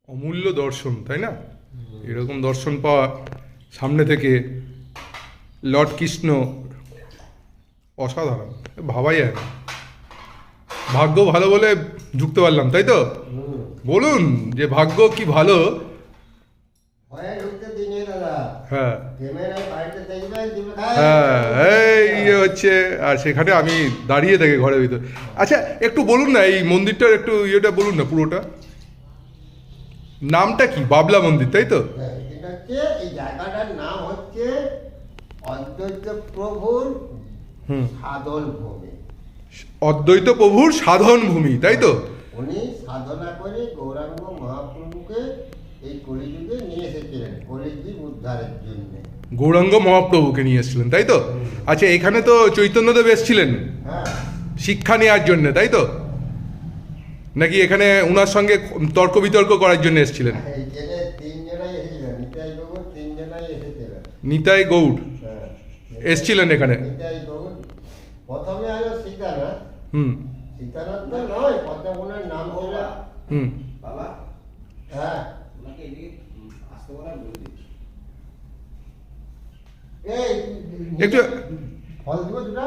অমূল্য দর্শন, তাই না? এরকম দর্শন পাওয়া সামনে থেকে, লর্ড কৃষ্ণ, অসাধারণ, ভাবাই যায় না। ভাগ্য ভালো বলে ঢুকতে পারলাম, তাই তো? বলুন যে ভাগ্য কি ভালো। হ্যাঁ হ্যাঁ, এই হচ্ছে। আর সেখানে আমি দাঁড়িয়ে থাকি ঘরের ভিতর। আচ্ছা, একটু বলুন না এই মন্দিরটার একটু ইয়েটা বলুন না, পুরোটা নামটা কি? বাবলা মন্দির, তাই তো? এই জায়গাটার নাম হচ্ছে অদ্বৈত প্রভুর সাধন ভূমি। অদ্বৈত প্রভুর সাধন ভূমি, তাই তো? উনি সাধনা করে গৌরাঙ্গ মহাপ্রভুকে এই কলিযুগে নিয়ে এসেছিলেন কলিযুগ উদ্ধারের জন্য। গৌরাঙ্গ মহাপ্রভুকে নিয়ে এসেছিলেন, তাই তো? আচ্ছা, এখানে তো চৈতন্যদেব এসেছিলেন হ্যাঁ, শিক্ষা নেওয়ার জন্য, তাই তো? নাকি এখানে উনার সঙ্গে তর্ক বিতর্ক করার জন্য এসেছিলেন? এইখানে তিনজনাই এসেছিলেন, নিতাই গৌর তিনজনাই এসেছিলেন। নিতাই গৌড় হ্যাঁ, এসেছিলেন এখানে? নিতাই গৌর প্রথমে আলো সীতানাথ। হুম সীতানাথ তো নয়, পদ্মগুণের নাম ছিল। হুম বাবা, হ্যাঁ, তোমাকে এদিকে আসতে বলা বলে দিচ্ছি। এই একটু ফল দিব দুটা।